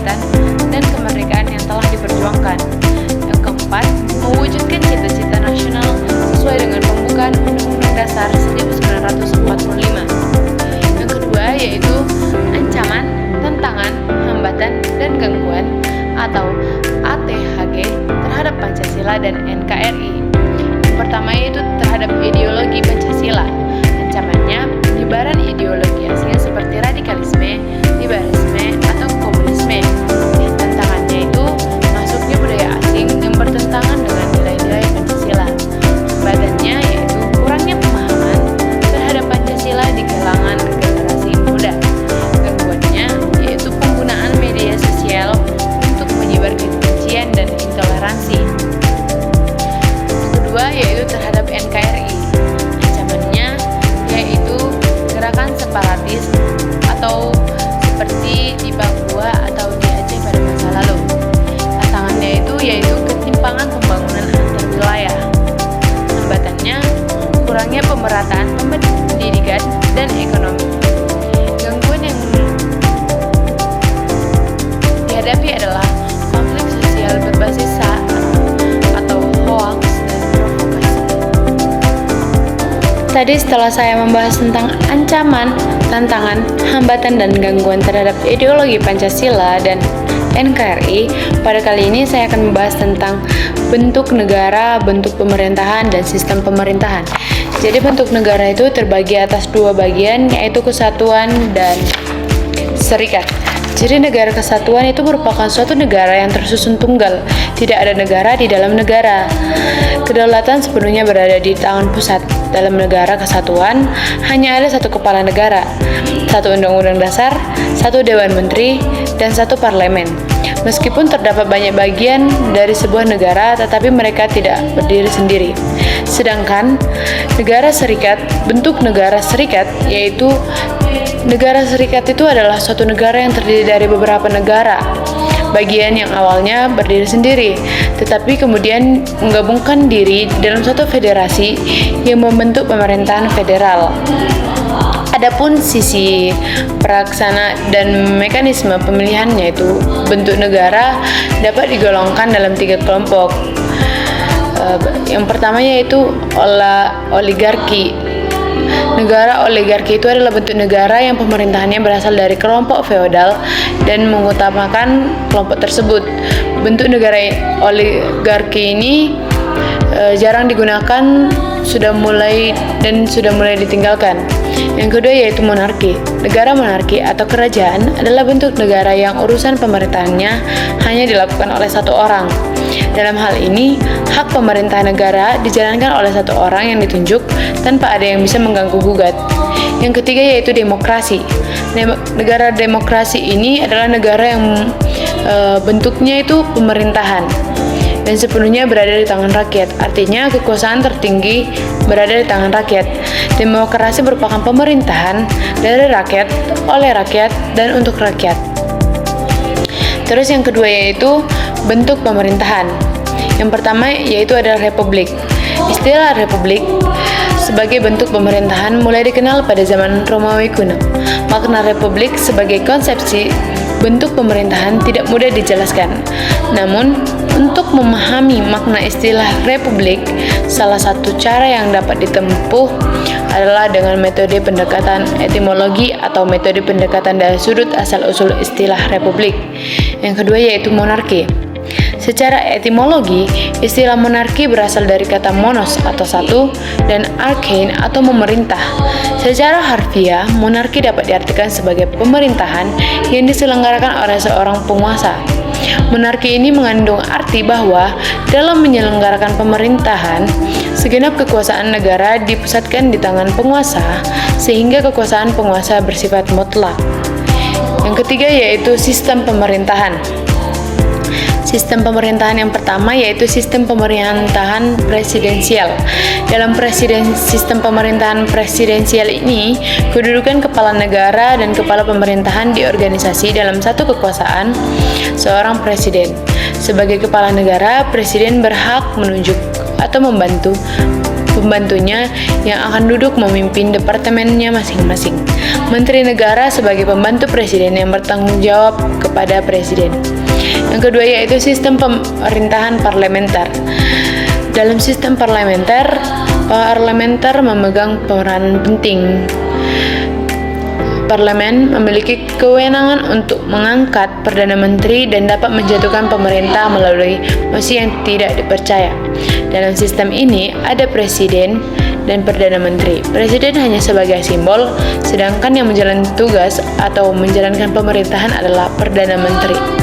persahabatan, dan kemerdekaan yang telah diperjuangkan. Yang keempat, mewujudkan cita-cita nasional sesuai dengan pembukaan Undang-Undang Dasar 1945. Yang kedua yaitu ancaman, tantangan, hambatan, dan gangguan atau ATHG terhadap Pancasila dan NKRI. Yang pertama yaitu terhadap ideologi Pancasila. Ancamannya penyebaran ideologi asing seperti radikalisme, liberalisme, atau komunisme. Tantangannya itu masuknya budaya asing yang bertentangan dengan nilai-nilai Pancasila. Hambatannya yaitu kurangnya pemahaman terhadap Pancasila di kalangan generasi muda. Gangguannya yaitu penggunaan media sosial untuk menyebar kebencian dan intoleransi. Yang kedua yaitu terhadap NKRI. Ancamannya yaitu gerakan separatis atau seperti di Papua atau di Aceh pada masa lalu. Tantangannya yaitu ketimpangan pembangunan antar wilayah. Hambatannya kurangnya pemerataan pendidikan dan ekonomi. Gangguan yang dihadapi adalah konflik sosial berbasis sara atau hoax dan provokasi. Tadi setelah saya membahas tentang ancaman, tantangan, hambatan, dan gangguan terhadap ideologi Pancasila dan NKRI, pada kali ini saya akan membahas tentang bentuk negara, bentuk pemerintahan, dan sistem pemerintahan. Jadi bentuk negara itu terbagi atas dua bagian, yaitu kesatuan dan serikat. Jadi negara kesatuan itu merupakan suatu negara yang tersusun tunggal, tidak ada negara di dalam negara. Kedaulatan sepenuhnya berada di tangan pusat. Dalam negara kesatuan, hanya ada satu kepala negara, satu undang-undang dasar, satu dewan menteri, dan satu parlemen. Meskipun terdapat banyak bagian dari sebuah negara, tetapi mereka tidak berdiri sendiri. Sedangkan negara serikat, bentuk negara serikat, yaitu negara serikat itu adalah suatu negara yang terdiri dari beberapa negara, bagian yang awalnya berdiri sendiri, tetapi kemudian menggabungkan diri dalam suatu federasi yang membentuk pemerintahan federal. Adapun sisi pelaksana dan mekanisme pemilihannya itu, bentuk negara dapat digolongkan dalam 3 kelompok. Yang pertama yaitu oligarki. Negara oligarki itu adalah bentuk negara yang pemerintahannya berasal dari kelompok feodal dan mengutamakan kelompok tersebut. Bentuk negara oligarki ini jarang digunakan, sudah mulai ditinggalkan. Yang kedua yaitu monarki. Negara monarki atau kerajaan adalah bentuk negara yang urusan pemerintahannya hanya dilakukan oleh satu orang. Dalam hal ini, hak pemerintah negara dijalankan oleh satu orang yang ditunjuk tanpa ada yang bisa mengganggu-gugat. Yang ketiga yaitu demokrasi. Negara demokrasi ini adalah negara yang bentuknya itu pemerintahan dan sepenuhnya berada di tangan rakyat. Artinya kekuasaan tertinggi berada di tangan rakyat. Demokrasi merupakan pemerintahan dari rakyat, oleh rakyat, dan untuk rakyat. Terus yang kedua yaitu bentuk pemerintahan. Yang pertama yaitu adalah republik. Istilah republik sebagai bentuk pemerintahan mulai dikenal pada zaman Romawi kuno. Makna republik sebagai konsepsi bentuk pemerintahan tidak mudah dijelaskan. Namun, untuk memahami makna istilah republik, salah satu cara yang dapat ditempuh adalah dengan metode pendekatan etimologi atau metode pendekatan dari sudut asal-usul istilah republik. Yang kedua yaitu monarki. Secara etimologi, istilah monarki berasal dari kata monos atau satu dan arkein atau memerintah. Secara harfiah, monarki dapat diartikan sebagai pemerintahan yang diselenggarakan oleh seorang penguasa. Monarki ini mengandung arti bahwa dalam menyelenggarakan pemerintahan, segenap kekuasaan negara dipusatkan di tangan penguasa, sehingga kekuasaan penguasa bersifat mutlak. Yang ketiga yaitu sistem pemerintahan. Sistem pemerintahan yang pertama yaitu sistem pemerintahan presidensial. Dalam sistem pemerintahan presidensial ini, kedudukan kepala negara dan kepala pemerintahan diorganisasi dalam satu kekuasaan seorang presiden. Sebagai kepala negara, presiden berhak menunjuk atau membantu pembantunya yang akan duduk memimpin departemennya masing-masing. Menteri negara sebagai pembantu presiden yang bertanggung jawab kepada presiden. Yang kedua yaitu sistem pemerintahan parlementer. Dalam sistem parlementer memegang peran penting. Parlemen memiliki kewenangan untuk mengangkat Perdana Menteri dan dapat menjatuhkan pemerintah melalui mosi yang tidak dipercaya. Dalam sistem ini ada Presiden dan Perdana Menteri. Presiden hanya sebagai simbol, sedangkan yang menjalankan tugas atau menjalankan pemerintahan adalah Perdana Menteri.